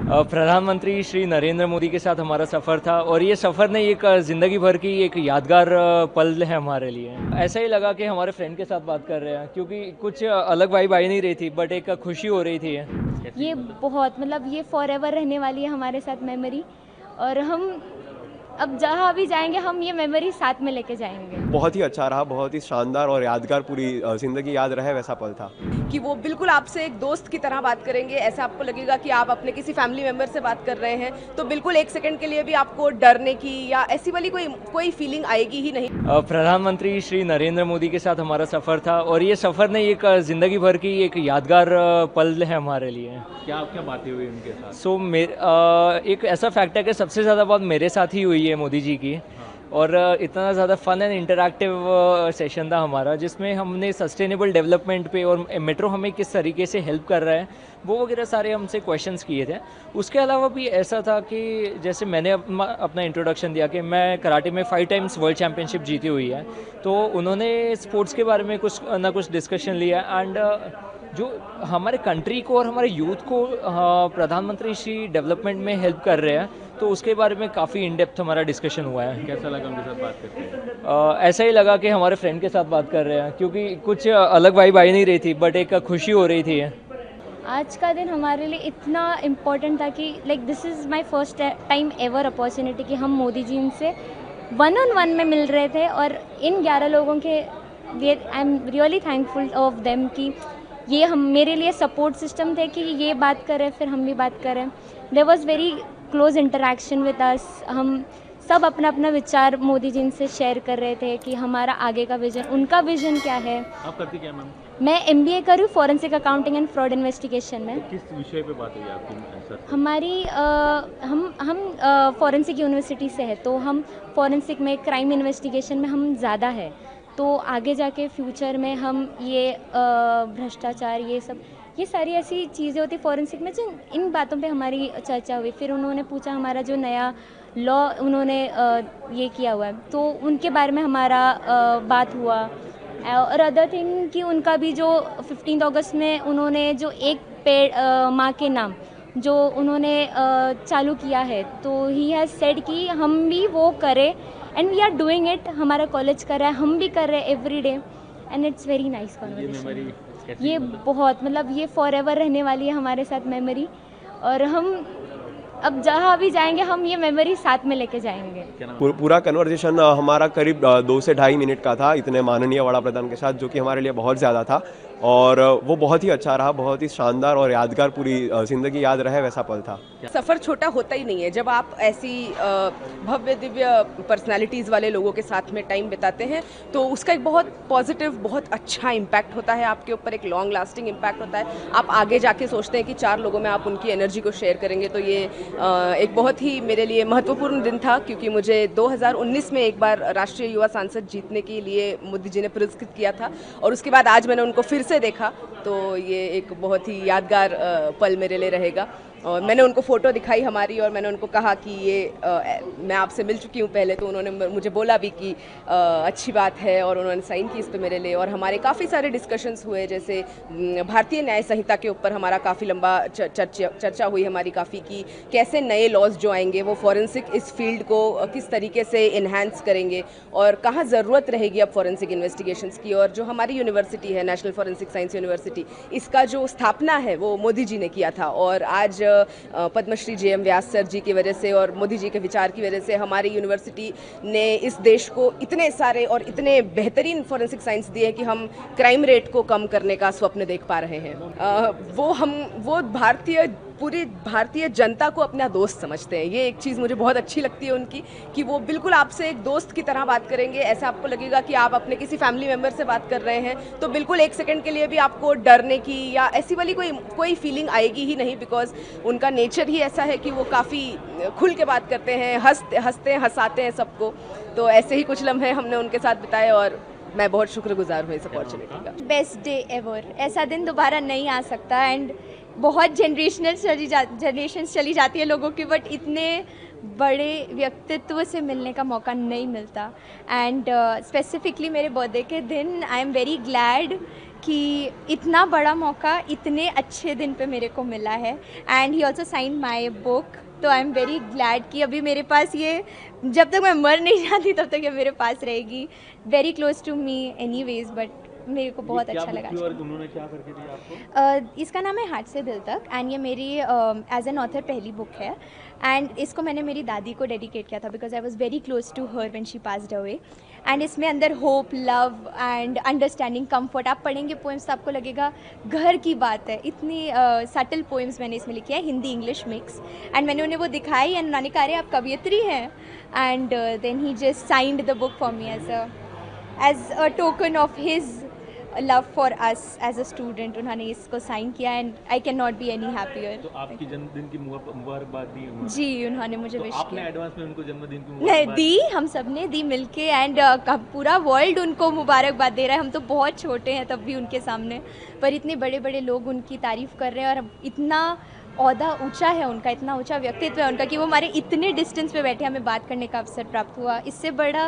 प्रधानमंत्री श्री नरेंद्र मोदी के साथ हमारा सफ़र था और ये सफ़र नहीं एक ज़िंदगी भर की एक यादगार पल है हमारे लिए। ऐसा ही लगा कि हमारे फ्रेंड के साथ बात कर रहे हैं क्योंकि कुछ अलग वाइब आई नहीं रही थी बट एक खुशी हो रही थी। ये बहुत मतलब ये फॉर एवर रहने वाली है हमारे साथ मेमोरी। और हम अब जहाँ भी जाएंगे हम ये मेमोरी साथ में लेके जाएंगे। बहुत ही अच्छा रहा, बहुत ही शानदार और यादगार, पूरी ज़िंदगी याद रहे वैसा पल था। कि वो बिल्कुल आपसे एक दोस्त की तरह बात करेंगे, ऐसा आपको लगेगा कि आप अपने किसी फैमिली मेम्बर से बात कर रहे हैं, तो बिल्कुल एक सेकंड के लिए भी आपको डरने की या ऐसी वाली कोई फीलिंग आएगी ही नहीं। प्रधानमंत्री श्री नरेंद्र मोदी के साथ हमारा सफ़र था और ये सफ़र नहीं एक ज़िंदगी भर की एक यादगार पल है हमारे लिए। क्या क्या बातें हुई उनके साथ? एक ऐसा फैक्ट है कि सबसे ज़्यादा बात मेरे साथ ही हुई है मोदी जी की। और इतना ज़्यादा फन एंड इंटरैक्टिव सेशन था हमारा जिसमें हमने सस्टेनेबल डेवलपमेंट पे और मेट्रो हमें किस तरीके से हेल्प कर रहा है वो वगैरह सारे हमसे क्वेश्चंस किए थे। उसके अलावा भी ऐसा था कि जैसे मैंने अपना इंट्रोडक्शन दिया कि मैं कराटे में 5 टाइम्स वर्ल्ड चैम्पियनशिप जीती हुई है, तो उन्होंने स्पोर्ट्स के बारे में कुछ ना कुछ डिस्कशन लिया। एंड जो हमारे कंट्री को और हमारे यूथ को प्रधानमंत्री श्री डेवलपमेंट में हेल्प कर रहे हैं, तो उसके बारे में काफ़ी इन डेप्थ हमारा डिस्कशन हुआ है। कैसा लगा उनके साथ बात करके? ऐसा ही लगा कि हमारे फ्रेंड के साथ बात कर रहे हैं क्योंकि कुछ अलग वाइब आई नहीं रही थी बट एक खुशी हो रही थी। आज का दिन हमारे लिए इतना इम्पोर्टेंट था कि like this is my first time ever opportunity कि हम मोदी जी इनसे 1-on-1 में मिल रहे थे। और इन 11 लोगों के I am really thankful of them कि ये हम मेरे लिए सपोर्ट सिस्टम थे कि ये बात करें फिर हम भी बात करें। There was very close interaction with us. हम सब अपना अपना विचार मोदी जी से शेयर कर रहे थे कि हमारा आगे का विजन, उनका विजन क्या है। आप करती क्या मैम? मैं MBA कर रही हूँ forensic accounting and fraud investigation में। तो किस विषय पे बात हुई आपकी सर? हमारी हम फॉरेंसिक यूनिवर्सिटी से है, तो हम फॉरेंसिक में क्राइम इन्वेस्टिगेशन में हम ज़्यादा है। तो आगे जाके फ्यूचर में हम ये भ्रष्टाचार ये सारी ऐसी चीज़ें होती फॉरेंसिक में, जिन इन बातों पे हमारी चर्चा हुई। फिर उन्होंने पूछा हमारा जो नया लॉ उन्होंने ये किया हुआ है, तो उनके बारे में हमारा बात हुआ। और अदर थिंग कि उनका भी जो 15 अगस्त में उन्होंने जो एक पेड़ माँ के नाम जो उन्होंने चालू किया है, तो ही हैज़ सेड कि हम भी वो करें and we are doing it. हमारा कॉलेज कर रहा है, हम भी कर रहे हैं every day and it's very nice conversation. ये बहुत मतलब ये फॉर एवर रहने वाली है हमारे साथ मेमोरी। और हम अब जहाँ भी जाएंगे हम ये मेमोरी साथ में लेके जाएंगे। पूरा कन्वर्सेशन हमारा करीब 2 से ढाई मिनट का था इतने माननीय वड़ा प्रधान के साथ, जो कि हमारे लिए बहुत ज़्यादा था। और वो बहुत ही अच्छा रहा, बहुत ही शानदार और यादगार, पूरी ज़िंदगी याद रहे वैसा पल था। सफ़र छोटा होता ही नहीं है जब आप ऐसी भव्य दिव्य पर्सनालिटीज़ वाले लोगों के साथ में टाइम बिताते हैं, तो उसका एक बहुत पॉजिटिव, बहुत अच्छा इम्पैक्ट होता है आपके ऊपर, एक लॉन्ग लास्टिंग इम्पैक्ट होता है। आप आगे जाके सोचते हैं कि 4 लोगों में आप उनकी एनर्जी को शेयर करेंगे। तो ये एक बहुत ही मेरे लिए महत्वपूर्ण दिन था, क्योंकि मुझे 2019 में एक बार राष्ट्रीय युवा सांसद जीतने के लिए मोदी जी ने पुरस्कृत किया था, और उसके बाद आज मैंने उनको फिर से देखा, तो ये एक बहुत ही यादगार पल मेरे लिए रहेगा। और मैंने उनको फ़ोटो दिखाई हमारी, और मैंने उनको कहा कि ये मैं आपसे मिल चुकी हूँ पहले, तो उन्होंने मुझे बोला भी कि अच्छी बात है, और उन्होंने साइन की इस पे मेरे लिए। और हमारे काफ़ी सारे डिस्कशंस हुए, जैसे भारतीय न्याय संहिता के ऊपर हमारा काफ़ी लंबा चर्चा हुई हमारी काफ़ी, कि कैसे नए लॉज जो आएंगे वो फॉरेंसिक इस फील्ड को किस तरीके से इन्हांस करेंगे, और कहाँ ज़रूरत रहेगी अब फॉरेंसिक इन्वेस्टिगेशंस की। और जो हमारी यूनिवर्सिटी है, नेशनल फॉरेंसिक साइंस यूनिवर्सिटी, इसका जो स्थापना है वो मोदी जी ने किया था। और आज पद्मश्री JM व्यास सर जी की वजह से और मोदी जी के विचार की वजह से हमारी यूनिवर्सिटी ने इस देश को इतने सारे और इतने बेहतरीन फॉरेंसिक साइंस दिए कि हम क्राइम रेट को कम करने का स्वप्न देख पा रहे हैं। वो पूरी भारतीय जनता को अपना दोस्त समझते हैं। ये एक चीज़ मुझे बहुत अच्छी लगती है उनकी, कि वो बिल्कुल आपसे एक दोस्त की तरह बात करेंगे। ऐसा आपको लगेगा कि आप अपने किसी फैमिली मेम्बर से बात कर रहे हैं, तो बिल्कुल एक सेकंड के लिए भी आपको डरने की या ऐसी वाली कोई फीलिंग आएगी ही नहीं, बिकॉज उनका नेचर ही ऐसा है कि वो काफ़ी खुल के बात करते हैं, हंसाते हैं सबको। तो ऐसे ही कुछ लम्हे हमने उनके साथ बिताए, और मैं बहुत शुक्रगुजार हूँ इस अपॉर्चुनिटी का। Best day ever. ऐसा दिन दोबारा नहीं आ सकता। एंड बहुत जनरेशन चली जाती है लोगों की, बट इतने बड़े व्यक्तित्व से मिलने का मौका नहीं मिलता। एंड स्पेसिफिकली मेरे बर्थडे के दिन आई एम वेरी ग्लैड कि इतना बड़ा मौका इतने अच्छे दिन पे मेरे को मिला है and he also sign my book. तो आई एम वेरी ग्लैड कि अभी मेरे पास ये, जब तक मैं मर नहीं जाती तब तक ये मेरे पास रहेगी। Very close to me anyways, but मेरे को बहुत अच्छा लगा। और उन्होंने क्या करके दिया आपको? इसका नाम है हार्ट से दिल तक एंड ये मेरी एज एन ऑथर पहली बुक है एंड इसको मैंने मेरी दादी को डेडिकेट किया था because I was very close to her when she passed away. And इसमें अंदर hope, love and understanding, comfort, आप पढ़ेंगे पोएम्स तो आपको लगेगा घर की बात है। इतनी सटल पोएम्स मैंने इसमें लिखी है, हिंदी इंग्लिश मिक्स। एंड मैंने उन्हें वो दिखाई एंड उन्होंने कहा अरे आप कवियत्री हैं, and then he just signed the book for me as a token of his love for us as a student. उन्होंने इसको साइन किया and I can not be any happier. तो आपकी जन्मदिन की मुबारकबाद दी उन्होंने? जी, उन्होंने मुझे तो विश आपने किया। एडवांस में उनको जन्मदिन की नहीं मुबारकबाद दी, हम सब ने दी मिलके एंड पूरा वर्ल्ड उनको मुबारकबाद दे रहा है। हम तो बहुत छोटे हैं तब भी उनके सामने, पर इतने बड़े बड़े लोग उनकी तारीफ़ कर रहे हैं और इतना ओहदा ऊंचा है उनका, इतना ऊंचा व्यक्तित्व है उनका कि वो हमारे इतने डिस्टेंस पे बैठे हमें बात करने का अवसर प्राप्त हुआ। इससे बड़ा